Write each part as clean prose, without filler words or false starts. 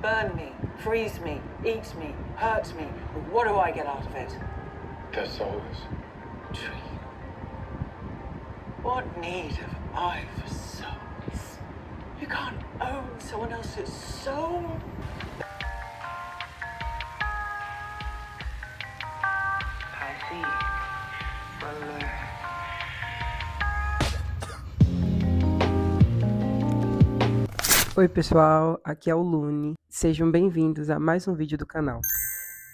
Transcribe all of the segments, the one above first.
Burn me, freeze me, eat me, hurt me. What do I get out of it? Their souls. Tree. What need have I for souls? You can't own someone else's soul. I see. Well, Oi pessoal, aqui é o Lune, sejam bem-vindos a mais um vídeo do canal.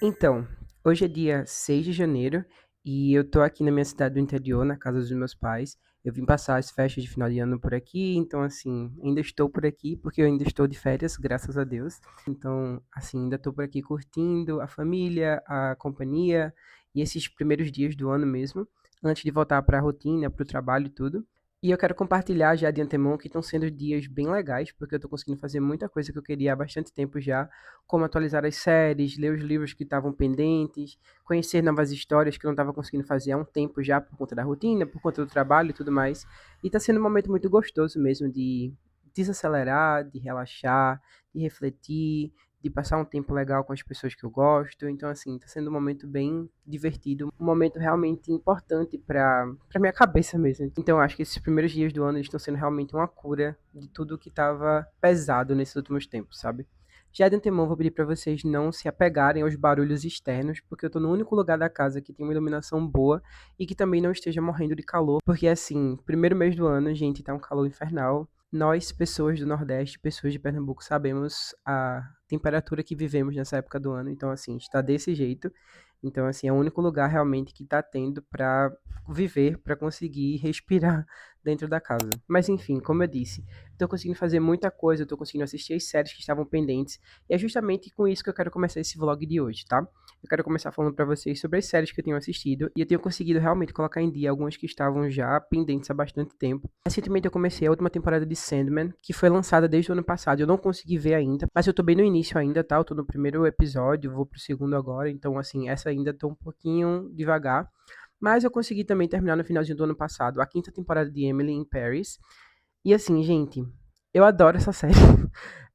Então, hoje é dia 6 de janeiro e eu tô aqui na minha cidade do interior, na casa dos meus pais. Eu vim passar as festas de final de ano por aqui, então assim, ainda estou por aqui porque eu ainda estou de férias, graças a Deus. Então, assim, ainda tô por aqui curtindo a família, a companhia e esses primeiros dias do ano mesmo, antes de voltar para a rotina, para o trabalho e tudo. E eu quero compartilhar já de antemão que estão sendo dias bem legais, porque eu estou conseguindo fazer muita coisa que eu queria há bastante tempo já, como atualizar as séries, ler os livros que estavam pendentes, conhecer novas histórias que eu não estava conseguindo fazer há um tempo já, por conta da rotina, por conta do trabalho e tudo mais. E está sendo um momento muito gostoso mesmo de desacelerar, de relaxar, de refletir, de passar um tempo legal com as pessoas que eu gosto. Então, assim, tá sendo um momento bem divertido, um momento realmente importante para minha cabeça mesmo. Então, eu acho que esses primeiros dias do ano eles estão sendo realmente uma cura de tudo que estava pesado nesses últimos tempos, sabe? Já de antemão, vou pedir para vocês não se apegarem aos barulhos externos, porque eu tô no único lugar da casa que tem uma iluminação boa e que também não esteja morrendo de calor, porque assim, primeiro mês do ano, gente, tá um calor infernal. Nós, pessoas do Nordeste, pessoas de Pernambuco, sabemos a temperatura que vivemos nessa época do ano. Então, assim, está desse jeito. Então, assim, é o único lugar realmente que está tendo para viver, para conseguir respirar dentro da casa. Mas, enfim, como eu disse, estou conseguindo fazer muita coisa, estou conseguindo assistir as séries que estavam pendentes. E é justamente com isso que eu quero começar esse vlog de hoje, tá? Eu quero começar falando para vocês sobre as séries que eu tenho assistido. E eu tenho conseguido realmente colocar em dia algumas que estavam já pendentes há bastante tempo. Recentemente eu comecei a última temporada de Sandman, que foi lançada desde o ano passado. Eu não consegui ver ainda, mas eu tô bem no início ainda, tá? Eu tô no primeiro episódio, vou pro segundo agora. Então, assim, essa ainda tô um pouquinho devagar. Mas eu consegui também terminar no finalzinho do ano passado a quinta temporada de Emily in Paris. E assim, gente, eu adoro essa série.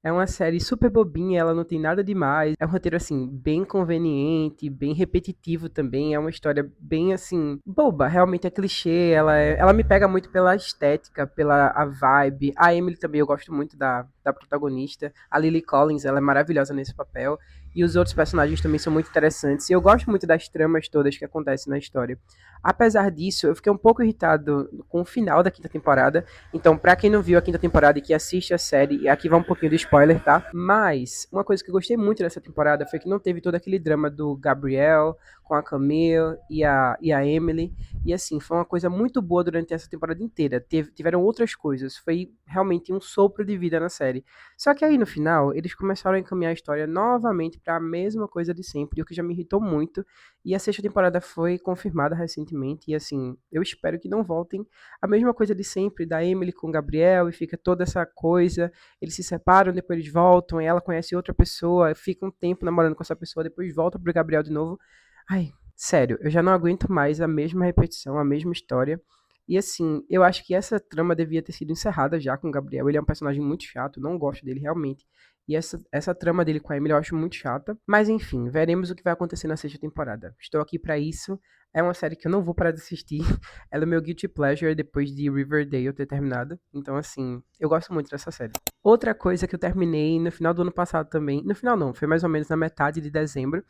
É uma série super bobinha, ela não tem nada demais. É um roteiro, assim, bem conveniente, bem repetitivo também. É uma história bem, assim, boba. Realmente é clichê. Ela me pega muito pela estética, pela a vibe. A Emily também, eu gosto muito da protagonista. A Lily Collins, ela é maravilhosa nesse papel. E os outros personagens também são muito interessantes. E eu gosto muito das tramas todas que acontecem na história. Apesar disso, eu fiquei um pouco irritado com o final da quinta temporada. Então, pra quem não viu a quinta temporada e que assiste a série, aqui vai um pouquinho de spoiler, tá? Mas, uma coisa que eu gostei muito dessa temporada foi que não teve todo aquele drama do Gabriel com a Camille e a Emily. E assim, foi uma coisa muito boa durante essa temporada inteira. Tiveram outras coisas. Foi realmente um sopro de vida na série. Só que aí no final, eles começaram a encaminhar a história novamente para a mesma coisa de sempre, o que já me irritou muito. E a sexta temporada foi confirmada recentemente. E assim, eu espero que não voltem a mesma coisa de sempre, da Emily com o Gabriel, e fica toda essa coisa. Eles se separam, depois eles voltam, e ela conhece outra pessoa, fica um tempo namorando com essa pessoa, depois volta pro Gabriel de novo. Ai, sério, eu já não aguento mais a mesma repetição, a mesma história. E assim, eu acho que essa trama devia ter sido encerrada já com o Gabriel. Ele é um personagem muito chato, não gosto dele realmente. E essa trama dele com a Emily eu acho muito chata. Mas enfim, veremos o que vai acontecer na sexta temporada. Estou aqui pra isso. É uma série que eu não vou parar de assistir. Ela é meu guilty pleasure depois de Riverdale ter terminado. Então, assim, eu gosto muito dessa série. Outra coisa que eu terminei no final do ano passado também. No final não, foi mais ou menos na metade de dezembro,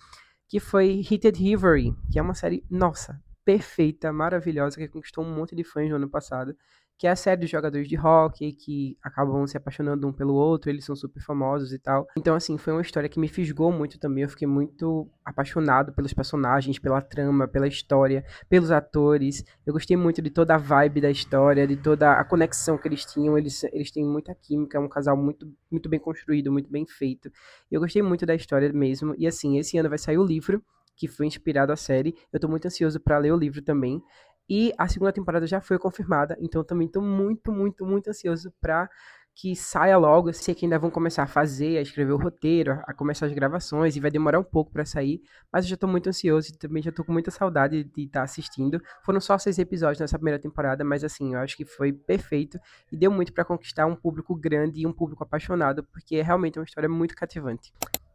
que foi Heated Reverie, que é uma série, nossa, perfeita, maravilhosa, que conquistou um monte de fãs no ano passado, que é a série dos jogadores de hóquei que acabam se apaixonando um pelo outro, eles são super famosos e tal. Então, assim, foi uma história que me fisgou muito também, eu fiquei muito apaixonado pelos personagens, pela trama, pela história, pelos atores. Eu gostei muito de toda a vibe da história, de toda a conexão que eles tinham, eles têm muita química, é um casal muito, muito bem construído, muito bem feito. Eu gostei muito da história mesmo, e assim, esse ano vai sair o livro, que foi inspirado a série. Eu tô muito ansioso para ler o livro também. E a segunda temporada já foi confirmada, então também tô muito, muito, muito ansioso para que saia logo. Eu sei que ainda vão começar a fazer, a escrever o roteiro, a começar as gravações, e vai demorar um pouco pra sair, mas eu já tô muito ansioso e também já tô com muita saudade de estar assistindo. Foram só 6 episódios nessa primeira temporada, mas assim, eu acho que foi perfeito e deu muito pra conquistar um público grande e um público apaixonado, porque é realmente uma história muito cativante.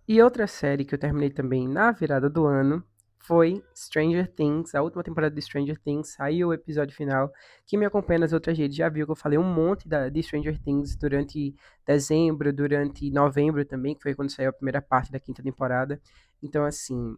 E outra série que eu terminei também na virada do ano foi Stranger Things, a última temporada de Stranger Things, saiu o episódio final. Quem me acompanha nas outras redes já viu que eu falei um monte de Stranger Things durante dezembro, durante novembro também, que foi quando saiu a primeira parte da quinta temporada. Então, assim,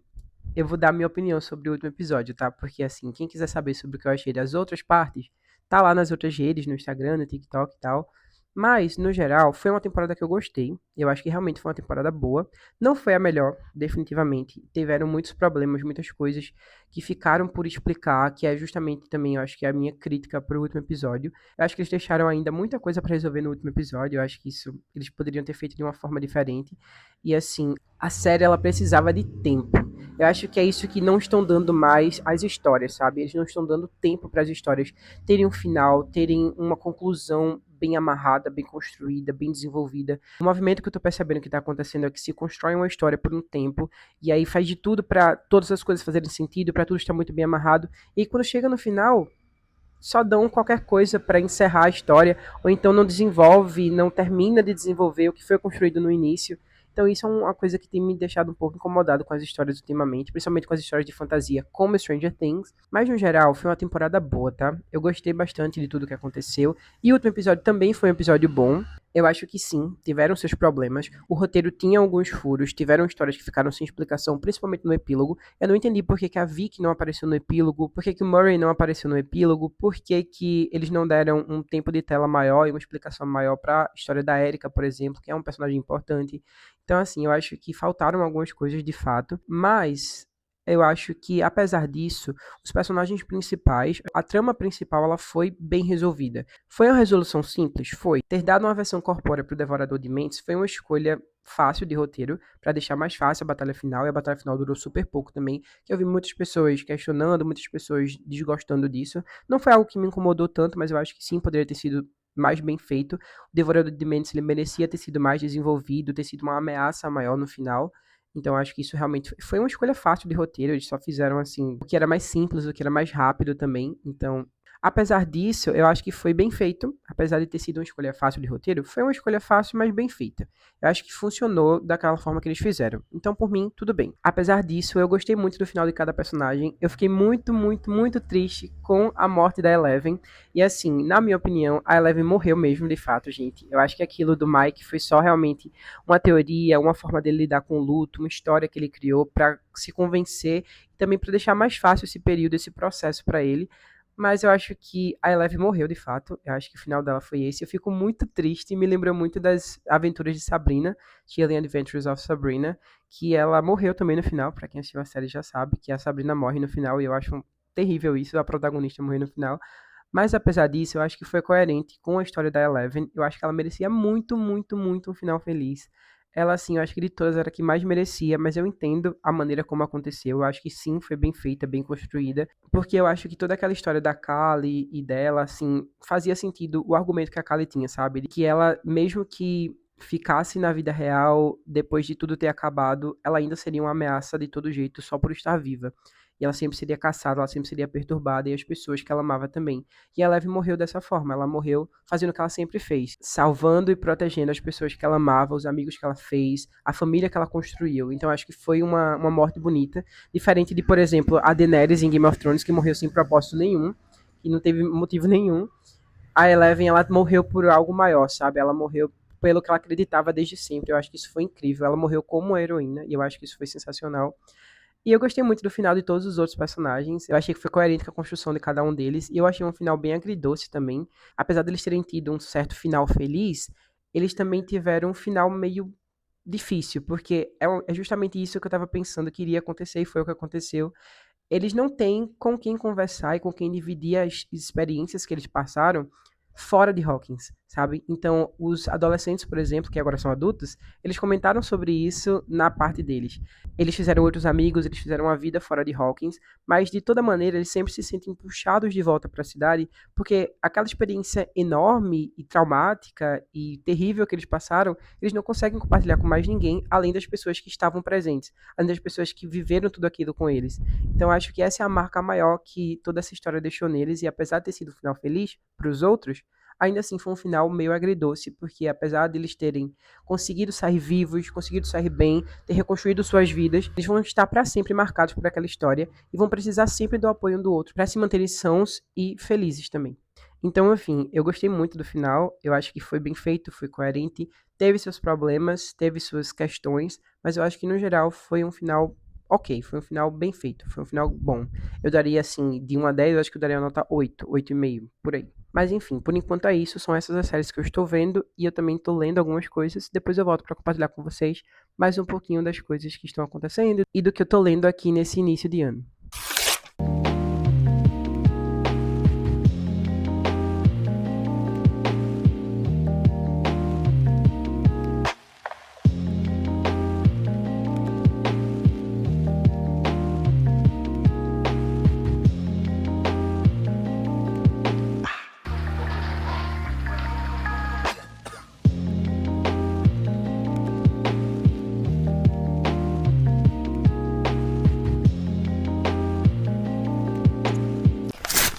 eu vou dar minha opinião sobre o último episódio, tá? Porque, assim, quem quiser saber sobre o que eu achei das outras partes, tá lá nas outras redes, no Instagram, no TikTok e tal. Mas, no geral, foi uma temporada que eu gostei. Eu acho que realmente foi uma temporada boa. Não foi a melhor, definitivamente. Tiveram muitos problemas, muitas coisas que ficaram por explicar, que é justamente também, eu acho que é a minha crítica pro último episódio. Eu acho que eles deixaram ainda muita coisa pra resolver no último episódio. Eu acho que isso eles poderiam ter feito de uma forma diferente. E assim, a série ela precisava de tempo. Eu acho que é isso que não estão dando mais às histórias, sabe? Eles não estão dando tempo para as histórias terem um final, terem uma conclusão bem amarrada, bem construída, bem desenvolvida. O movimento que eu tô percebendo que tá acontecendo é que se constrói uma história por um tempo e aí faz de tudo para todas as coisas fazerem sentido, para tudo estar muito bem amarrado. E quando chega no final, só dão qualquer coisa para encerrar a história, ou então não desenvolve, não termina de desenvolver o que foi construído no início. Então isso é uma coisa que tem me deixado um pouco incomodado com as histórias ultimamente, principalmente com as histórias de fantasia como Stranger Things, mas no geral foi uma temporada boa, tá? Eu gostei bastante de tudo que aconteceu, e o último episódio também foi um episódio bom. Eu acho que sim, tiveram seus problemas. O roteiro tinha alguns furos, tiveram histórias que ficaram sem explicação, principalmente no epílogo. Eu não entendi por que, que a Vicky não apareceu no epílogo, por que, que o Murray não apareceu no epílogo, por que, que eles não deram um tempo de tela maior e uma explicação maior para a história da Erika, por exemplo, que é um personagem importante. Então, assim, eu acho que faltaram algumas coisas de fato, mas eu acho que, apesar disso, os personagens principais, a trama principal, ela foi bem resolvida. Foi uma resolução simples? Foi. Ter dado uma versão corpórea para o Devorador de Mentes foi uma escolha fácil de roteiro, para deixar mais fácil a batalha final, e a batalha final durou super pouco também, que eu vi muitas pessoas questionando, muitas pessoas desgostando disso. Não foi algo que me incomodou tanto, mas eu acho que sim, poderia ter sido mais bem feito. O Devorador de Mentes ele merecia ter sido mais desenvolvido, ter sido uma ameaça maior no final. Então acho que isso realmente foi uma escolha fácil de roteiro, eles só fizeram assim, o que era mais simples, o que era mais rápido também. Então, apesar disso, eu acho que foi bem feito, apesar de ter sido uma escolha fácil de roteiro, foi uma escolha fácil, mas bem feita. Eu acho que funcionou daquela forma que eles fizeram. Então, por mim, tudo bem. Apesar disso, eu gostei muito do final de cada personagem. Eu fiquei muito, muito, muito triste com a morte da Eleven. E assim, na minha opinião, a Eleven morreu mesmo, de fato, gente. Eu acho que aquilo do Mike foi só realmente uma teoria, uma forma dele lidar com o luto, uma história que ele criou para se convencer e também para deixar mais fácil esse período, esse processo para ele. Mas eu acho que a Eleven morreu de fato. Eu acho que o final dela foi esse. Eu fico muito triste. Me lembrou muito das aventuras de Sabrina, Chilling Adventures of Sabrina, que ela morreu também no final. Pra quem assistiu a série já sabe que a Sabrina morre no final. E eu acho terrível isso, a protagonista morrer no final. Mas apesar disso, eu acho que foi coerente com a história da Eleven. Eu acho que ela merecia muito, muito, muito um final feliz. Ela, assim, eu acho que de todas era a que mais merecia, mas eu entendo a maneira como aconteceu. Eu acho que sim, foi bem feita, bem construída. Porque eu acho que toda aquela história da Kali e dela, assim, fazia sentido o argumento que a Kali tinha, sabe? De que ela, mesmo que ficasse na vida real, depois de tudo ter acabado, ela ainda seria uma ameaça de todo jeito, só por estar viva. E ela sempre seria caçada, ela sempre seria perturbada, e as pessoas que ela amava também. E a Eleven morreu dessa forma, ela morreu fazendo o que ela sempre fez, salvando e protegendo as pessoas que ela amava, os amigos que ela fez, a família que ela construiu. Então acho que foi uma morte bonita, diferente de, por exemplo, a Daenerys em Game of Thrones, que morreu sem propósito nenhum, que não teve motivo nenhum. A Eleven, ela morreu por algo maior, sabe? Ela morreu pelo que ela acreditava desde sempre. Eu acho que isso foi incrível. Ela morreu como uma heroína, e eu acho que isso foi sensacional. E eu gostei muito do final de todos os outros personagens. Eu achei que foi coerente com a construção de cada um deles. E eu achei um final bem agridoce também. Apesar deles terem tido um certo final feliz, eles também tiveram um final meio difícil. Porque é justamente isso que eu tava pensando que iria acontecer e foi o que aconteceu. Eles não têm com quem conversar e com quem dividir as experiências que eles passaram fora de Hawkins, sabe? Então, os adolescentes, por exemplo, que agora são adultos, eles comentaram sobre isso na parte deles. Eles fizeram outros amigos, eles fizeram uma vida fora de Hawkins, mas de toda maneira eles sempre se sentem puxados de volta para a cidade, porque aquela experiência enorme e traumática e terrível que eles passaram, eles não conseguem compartilhar com mais ninguém, além das pessoas que estavam presentes, além das pessoas que viveram tudo aquilo com eles. Então acho que essa é a marca maior que toda essa história deixou neles, e apesar de ter sido um final feliz para os outros, ainda assim foi um final meio agridoce, porque apesar deles terem conseguido sair vivos, conseguido sair bem, ter reconstruído suas vidas, eles vão estar para sempre marcados por aquela história e vão precisar sempre do apoio um do outro para se manterem sãos e felizes também. Então, enfim, eu gostei muito do final, eu acho que foi bem feito, foi coerente, teve seus problemas, teve suas questões, mas eu acho que no geral foi um final ok, foi um final bem feito, foi um final bom. Eu daria assim, de 1 a 10, eu acho que eu daria a nota 8, 8,5, por aí. Mas enfim, por enquanto é isso, são essas as séries que eu estou vendo e eu também estou lendo algumas coisas. Depois eu volto para compartilhar com vocês mais um pouquinho das coisas que estão acontecendo e do que eu estou lendo aqui nesse início de ano.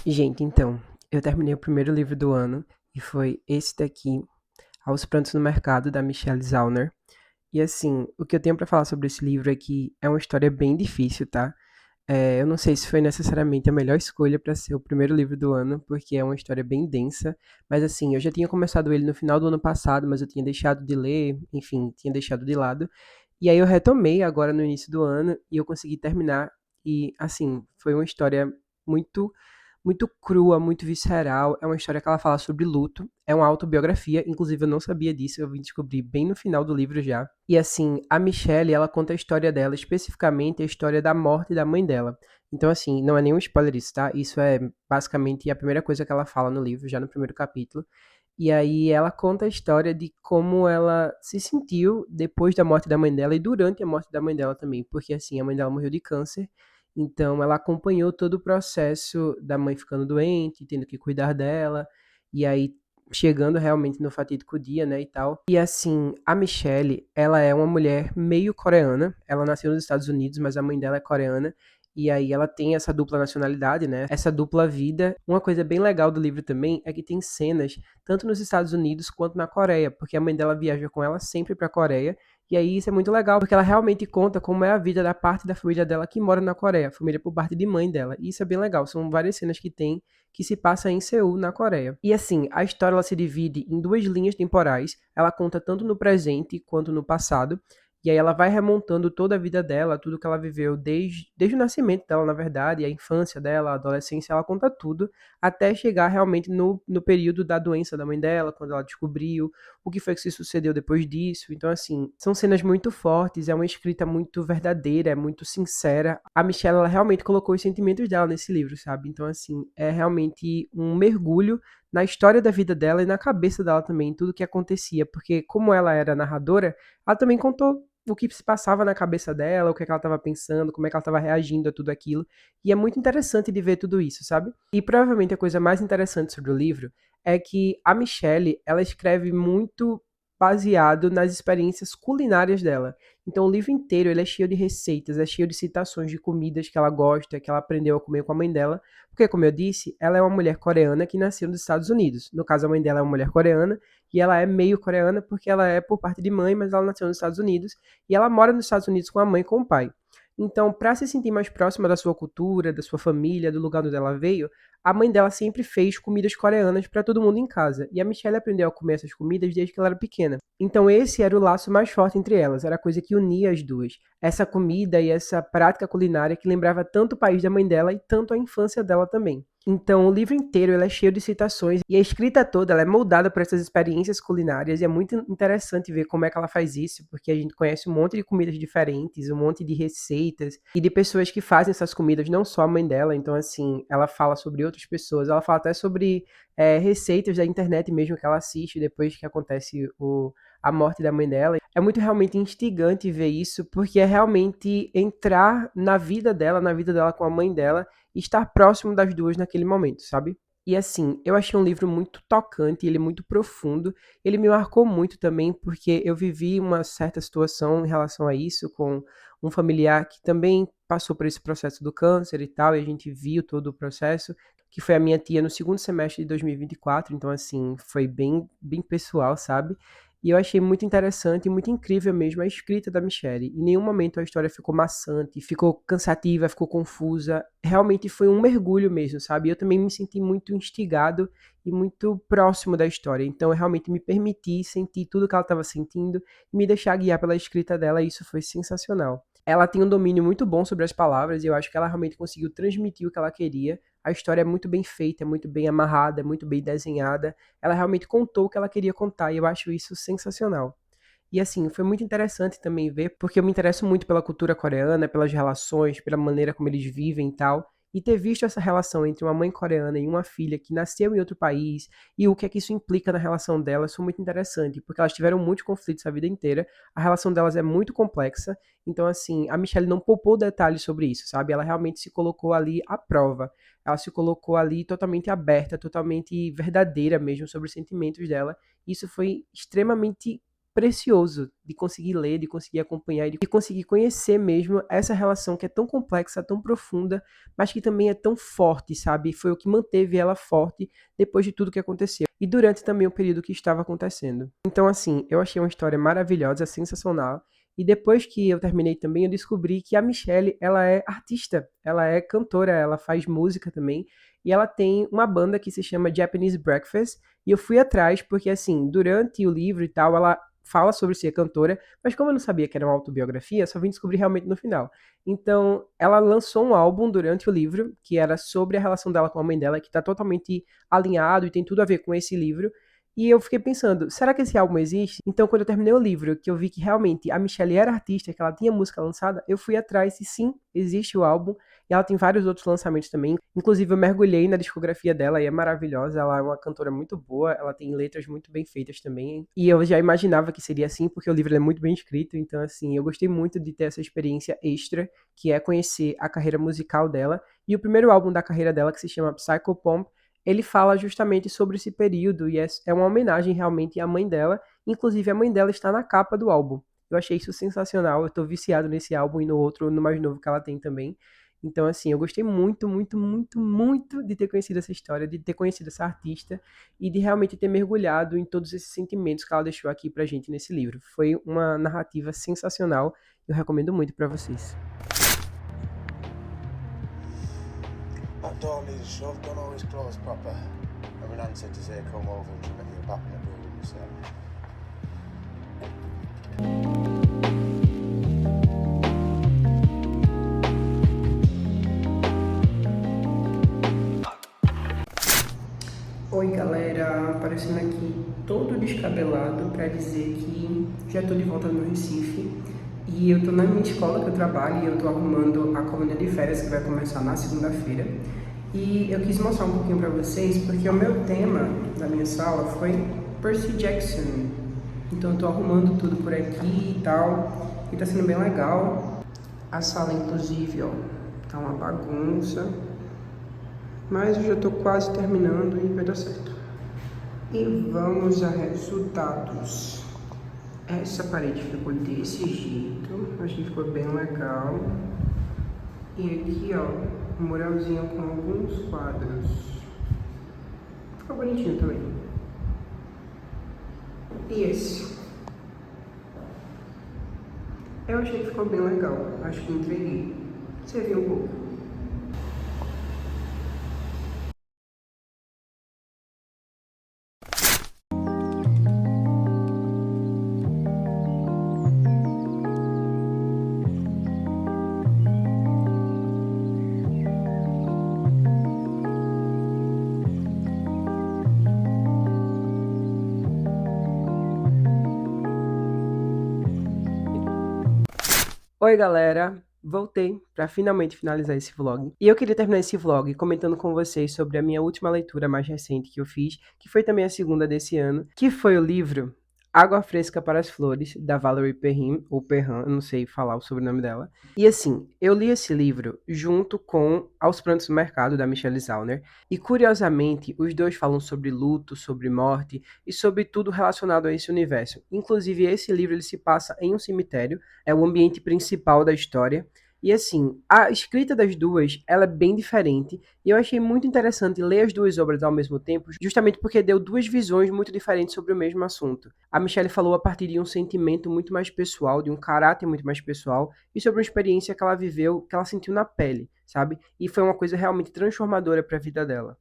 Gente, então, eu terminei o primeiro livro do ano e foi esse daqui, Aos Prantos no Mercado, da Michelle Zauner. E assim, o que eu tenho pra falar sobre esse livro é que é uma história bem difícil, tá? Eu não sei se foi necessariamente a melhor escolha pra ser o primeiro livro do ano, porque é uma história bem densa. Mas assim, eu já tinha começado ele no final do ano passado, mas eu tinha deixado de ler, enfim, tinha deixado de lado. E aí eu retomei agora no início do ano e eu consegui terminar. E assim, foi uma história muito muito crua, muito visceral. É uma história que ela fala sobre luto. É uma autobiografia, inclusive eu não sabia disso, eu vim descobrir bem no final do livro já. E assim, a Michelle, ela conta a história dela, especificamente a história da morte da mãe dela. Então assim, não é nenhum spoiler isso, tá? Isso é basicamente a primeira coisa que ela fala no livro, já no primeiro capítulo. E aí ela conta a história de como ela se sentiu depois da morte da mãe dela e durante a morte da mãe dela também, porque assim, a mãe dela morreu de câncer, então ela acompanhou todo o processo da mãe ficando doente, tendo que cuidar dela, e aí chegando realmente no fatídico dia, né, e tal. E assim, a Michelle, ela é uma mulher meio coreana, ela nasceu nos Estados Unidos, mas a mãe dela é coreana, e aí ela tem essa dupla nacionalidade, né? Essa dupla vida. Uma coisa bem legal do livro também é que tem cenas tanto nos Estados Unidos quanto na Coreia, porque a mãe dela viaja com ela sempre para a Coreia. E aí isso é muito legal, porque ela realmente conta como é a vida da parte da família dela que mora na Coreia, família por parte de mãe dela. E isso é bem legal, são várias cenas que tem que se passa em Seul, na Coreia. E assim, a história ela se divide em duas linhas temporais, ela conta tanto no presente quanto no passado. E aí ela vai remontando toda a vida dela, tudo que ela viveu desde o nascimento dela, na verdade, a infância dela, a adolescência, ela conta tudo, até chegar realmente no período da doença da mãe dela, quando ela descobriu o que foi que se sucedeu depois disso. Então, assim, são cenas muito fortes, é uma escrita muito verdadeira, é muito sincera. A Michelle, ela realmente colocou os sentimentos dela nesse livro, sabe? Então, assim, é realmente um mergulho na história da vida dela e na cabeça dela também, tudo que acontecia, porque como ela era narradora, ela também contou o que se passava na cabeça dela, o que, é que ela estava pensando, como é que ela estava reagindo a tudo aquilo. E é muito interessante de ver tudo isso, sabe? E provavelmente a coisa mais interessante sobre o livro é que a Michelle, ela escreve muito baseado nas experiências culinárias dela. Então o livro inteiro ele é cheio de receitas, é cheio de citações de comidas que ela gosta, que ela aprendeu a comer com a mãe dela, porque como eu disse, ela é uma mulher coreana que nasceu nos Estados Unidos. No caso a mãe dela é uma mulher coreana e ela é meio coreana porque ela é por parte de mãe, mas ela nasceu nos Estados Unidos e ela mora nos Estados Unidos com a mãe e com o pai. Então, para se sentir mais próxima da sua cultura, da sua família, do lugar onde ela veio, a mãe dela sempre fez comidas coreanas para todo mundo em casa. E a Michelle aprendeu a comer essas comidas desde que ela era pequena. Então, esse era o laço mais forte entre elas, era a coisa que unia as duas. Essa comida e essa prática culinária que lembrava tanto o país da mãe dela e tanto a infância dela também. Então, o livro inteiro ele é cheio de citações e a escrita toda ela é moldada por essas experiências culinárias e é muito interessante ver como é que ela faz isso, porque a gente conhece um monte de comidas diferentes, um monte de receitas e de pessoas que fazem essas comidas, não só a mãe dela. Então, assim, ela fala sobre outras pessoas, ela fala até sobre receitas da internet mesmo que ela assiste depois que acontece a morte da mãe dela. É muito realmente instigante ver isso, porque é realmente entrar na vida dela com a mãe dela, e estar próximo das duas naquele momento, sabe? E assim, eu achei um livro muito tocante, ele é muito profundo, ele me marcou muito também porque eu vivi uma certa situação em relação a isso com um familiar que também passou por esse processo do câncer e tal, e a gente viu todo o processo, que foi a minha tia no segundo semestre de 2024, então assim, foi bem pessoal, sabe? E eu achei muito interessante e muito incrível mesmo a escrita da Michelle. Em nenhum momento a história ficou maçante, ficou cansativa, ficou confusa. Realmente foi um mergulho mesmo, sabe? Eu também me senti muito instigado e muito próximo da história. Então eu realmente me permiti sentir tudo que ela estava sentindo e me deixar guiar pela escrita dela, e isso foi sensacional. Ela tem um domínio muito bom sobre as palavras e eu acho que ela realmente conseguiu transmitir o que ela queria. A história é muito bem feita, é muito bem amarrada, é muito bem desenhada. Ela realmente contou o que ela queria contar e eu acho isso sensacional. E assim, foi muito interessante também ver, porque eu me interesso muito pela cultura coreana, pelas relações, pela maneira como eles vivem e tal. E ter visto essa relação entre uma mãe coreana e uma filha que nasceu em outro país e o que é que isso implica na relação delas foi muito interessante, porque elas tiveram muitos conflitos a vida inteira, a relação delas é muito complexa, então assim, a Michelle não poupou detalhes sobre isso, sabe? Ela realmente se colocou ali à prova, ela se colocou ali totalmente aberta, totalmente verdadeira mesmo sobre os sentimentos dela, isso foi extremamente precioso de conseguir ler, de conseguir acompanhar e de conseguir conhecer mesmo essa relação que é tão complexa, tão profunda, mas que também é tão forte, sabe? Foi o que manteve ela forte depois de tudo que aconteceu e durante também o período que estava acontecendo. Então, assim, eu achei uma história maravilhosa, sensacional. E depois que eu terminei também, eu descobri que a Michelle, ela é artista, ela é cantora, ela faz música também, e ela tem uma banda que se chama Japanese Breakfast, e eu fui atrás porque, assim, durante o livro e tal, ela fala sobre ser cantora, mas como eu não sabia que era uma autobiografia, só vim descobrir realmente no final. Então, ela lançou um álbum durante o livro, que era sobre a relação dela com a mãe dela, que está totalmente alinhado e tem tudo a ver com esse livro. E eu fiquei pensando, será que esse álbum existe? Então, quando eu terminei o livro, que eu vi que realmente a Michelle era artista, que ela tinha música lançada, eu fui atrás e sim, existe o álbum. E ela tem vários outros lançamentos também. Inclusive, eu mergulhei na discografia dela e é maravilhosa. Ela é uma cantora muito boa, ela tem letras muito bem feitas também. E eu já imaginava que seria assim, porque o livro é muito bem escrito. Então, assim, eu gostei muito de ter essa experiência extra, que é conhecer a carreira musical dela. E o primeiro álbum da carreira dela, que se chama Psycho Pomp, ele fala justamente sobre esse período e é uma homenagem realmente à mãe dela. Inclusive, a mãe dela está na capa do álbum. Eu achei isso sensacional. Eu tô viciado nesse álbum e no outro, no mais novo que ela tem também. Então, assim, eu gostei muito, muito, muito, muito de ter conhecido essa história, de ter conhecido essa artista e de realmente ter mergulhado em todos esses sentimentos que ela deixou aqui pra gente nesse livro. Foi uma narrativa sensacional. Eu recomendo muito pra vocês. That door needs a shove, don't always close proper. I mean, Anne said to say come over and she'll make you a back in the room, so. Oi galera, aparecendo aqui todo descabelado para dizer que já tô de volta no Recife e eu tô na minha escola que eu trabalho e eu tô arrumando a colônia de férias que vai começar na segunda-feira. E eu quis mostrar um pouquinho para vocês porque o meu tema da minha sala foi Percy Jackson. Então eu tô arrumando tudo por aqui e tal e tá sendo bem legal. A sala inclusive, ó, tá uma bagunça. Mas eu já estou quase terminando e vai dar certo. E vamos a resultados. Essa parede ficou desse jeito, acho que ficou bem legal. E aqui, ó, um muralzinho com alguns quadros. Ficou bonitinho também. E esse? Eu achei que ficou bem legal, acho que entreguei. Você viu um pouco. Oi, galera! Voltei para finalmente finalizar esse vlog. E eu queria terminar esse vlog comentando com vocês sobre a minha última leitura mais recente que eu fiz, que foi também a segunda desse ano, que foi o livro Água Fresca para as Flores, da Valerie Perrin, ou Perrin, eu não sei falar o sobrenome dela. E assim, eu li esse livro junto com Aos Prantos do Mercado, da Michelle Zauner, e curiosamente, os dois falam sobre luto, sobre morte e sobre tudo relacionado a esse universo. Inclusive, esse livro ele se passa em um cemitério, é o ambiente principal da história. E assim, a escrita das duas, ela é bem diferente, e eu achei muito interessante ler as duas obras ao mesmo tempo, justamente porque deu duas visões muito diferentes sobre o mesmo assunto. A Michelle falou a partir de um sentimento muito mais pessoal, de um caráter muito mais pessoal, e sobre uma experiência que ela viveu, que ela sentiu na pele, sabe? E foi uma coisa realmente transformadora para a vida dela.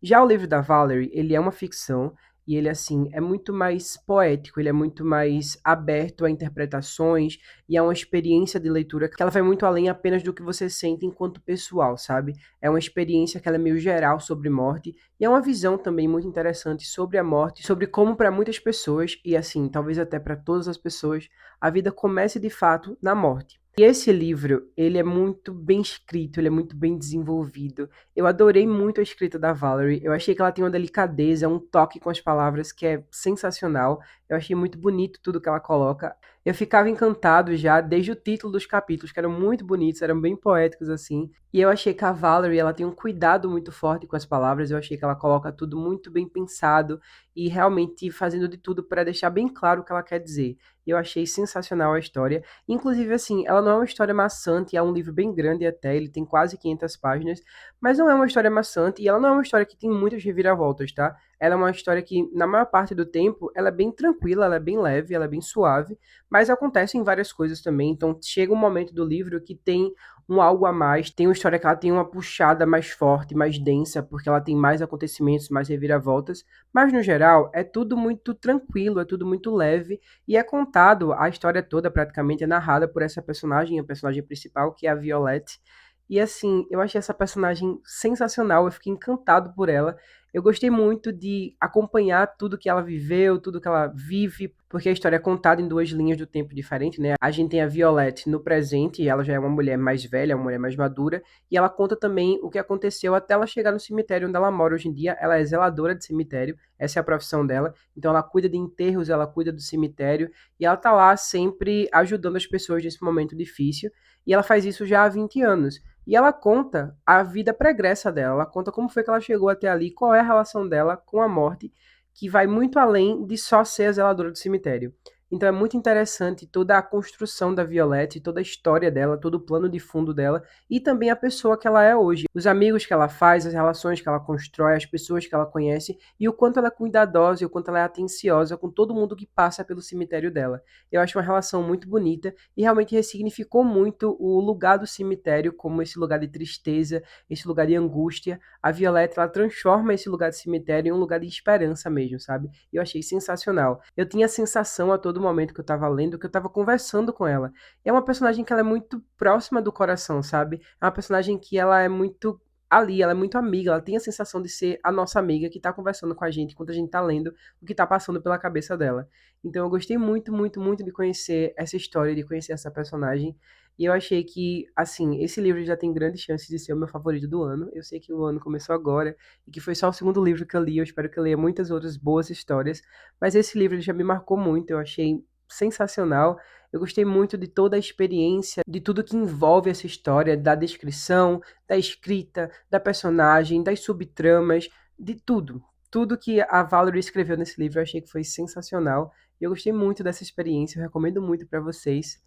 Já o livro da Valerie, ele é uma ficção e ele, assim, é muito mais poético, ele é muito mais aberto a interpretações e a uma experiência de leitura que ela vai muito além apenas do que você sente enquanto pessoal, sabe? É uma experiência que ela é meio geral sobre morte e é uma visão também muito interessante sobre a morte, sobre como para muitas pessoas, e assim, talvez até para todas as pessoas, a vida comece de fato na morte. E esse livro, ele é muito bem escrito, ele é muito bem desenvolvido. Eu adorei muito a escrita da Valerie. Eu achei que ela tem uma delicadeza, um toque com as palavras que é sensacional. Eu achei muito bonito tudo que ela coloca. Eu ficava encantado já desde o título dos capítulos, que eram muito bonitos, eram bem poéticos assim. E eu achei que a Valerie, ela tem um cuidado muito forte com as palavras. Eu achei que ela coloca tudo muito bem pensado e realmente fazendo de tudo para deixar bem claro o que ela quer dizer. Eu achei sensacional a história. Inclusive, assim, ela não é uma história maçante, é um livro bem grande até, ele tem quase 500 páginas, mas não é uma história maçante e ela não é uma história que tem muitas reviravoltas, tá? Ela é uma história que, na maior parte do tempo, ela é bem tranquila, ela é bem leve, ela é bem suave, mas acontecem várias coisas também. Então, chega um momento do livro que tem um algo a mais, tem uma história que ela tem uma puxada mais forte, mais densa, porque ela tem mais acontecimentos, mais reviravoltas, mas no geral é tudo muito tranquilo, é tudo muito leve e é contado, a história toda praticamente é narrada por essa personagem, a personagem principal, que é a Violette. E assim, eu achei essa personagem sensacional, eu fiquei encantado por ela. Eu gostei muito de acompanhar tudo que ela viveu, tudo que ela vive, porque a história é contada em duas linhas do tempo diferentes, né? A gente tem a Violette no presente, e ela já é uma mulher mais velha, uma mulher mais madura, e ela conta também o que aconteceu até ela chegar no cemitério onde ela mora hoje em dia. Ela é zeladora de cemitério, essa é a profissão dela. Então ela cuida de enterros, ela cuida do cemitério, e ela tá lá sempre ajudando as pessoas nesse momento difícil, e ela faz isso já há 20 anos. E ela conta a vida pregressa dela, ela conta como foi que ela chegou até ali, qual é a relação dela com a morte, que vai muito além de só ser a zeladora do cemitério. Então é muito interessante toda a construção da Violette, toda a história dela, todo o plano de fundo dela e também a pessoa que ela é hoje. Os amigos que ela faz, as relações que ela constrói, as pessoas que ela conhece e o quanto ela é cuidadosa e o quanto ela é atenciosa com todo mundo que passa pelo cemitério dela. Eu acho uma relação muito bonita e realmente ressignificou muito o lugar do cemitério como esse lugar de tristeza, esse lugar de angústia. A Violette, ela transforma esse lugar de cemitério em um lugar de esperança mesmo, sabe? E eu achei sensacional. Eu tinha a sensação a todo momento que eu tava lendo, que eu tava conversando com ela. E é uma personagem que ela é muito próxima do coração, sabe? É uma personagem que ela é muito ali, ela é muito amiga, ela tem a sensação de ser a nossa amiga que tá conversando com a gente enquanto a gente tá lendo o que tá passando pela cabeça dela. Então eu gostei muito, muito, muito de conhecer essa história, de conhecer essa personagem. E eu achei que, assim, esse livro já tem grandes chances de ser o meu favorito do ano. Eu sei que o ano começou agora e que foi só o segundo livro que eu li. Eu espero que eu leia muitas outras boas histórias. Mas esse livro ele já me marcou muito. Eu achei sensacional. Eu gostei muito de toda a experiência, de tudo que envolve essa história, da descrição, da escrita, da personagem, das subtramas, de tudo. Tudo que a Valerie escreveu nesse livro eu achei que foi sensacional. E eu gostei muito dessa experiência, eu recomendo muito para vocês.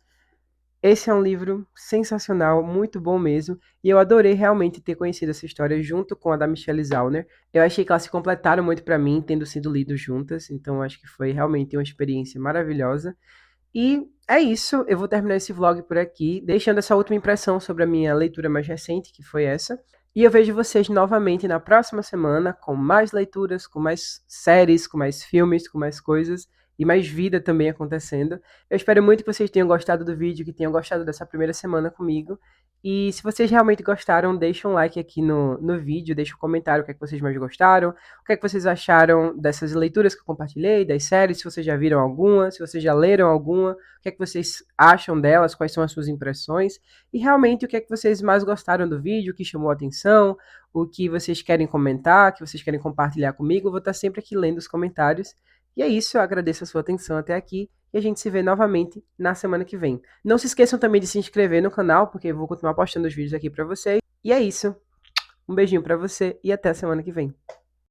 Esse é um livro sensacional, muito bom mesmo, e eu adorei realmente ter conhecido essa história junto com a da Michelle Zauner. Eu achei que elas se completaram muito para mim, tendo sido lidos juntas, então acho que foi realmente uma experiência maravilhosa. E é isso, eu vou terminar esse vlog por aqui, deixando essa última impressão sobre a minha leitura mais recente, que foi essa. E eu vejo vocês novamente na próxima semana com mais leituras, com mais séries, com mais filmes, com mais coisas. e mais vida também acontecendo. Eu espero muito que vocês tenham gostado do vídeo, que tenham gostado dessa primeira semana comigo. E se vocês realmente gostaram, deixa um like aqui no vídeo, deixa um comentário o que é que vocês mais gostaram, o que é que vocês acharam dessas leituras que eu compartilhei, das séries, se vocês já viram alguma, se vocês já leram alguma, o que é que vocês acham delas, quais são as suas impressões, e realmente o que é que vocês mais gostaram do vídeo, o que chamou a atenção, o que vocês querem comentar, o que vocês querem compartilhar comigo. Eu vou estar sempre aqui lendo os comentários. E é isso, eu agradeço a sua atenção até aqui e a gente se vê novamente na semana que vem. Não se esqueçam também de se inscrever no canal, porque eu vou continuar postando os vídeos aqui pra vocês. E é isso. Um beijinho pra você e até a semana que vem.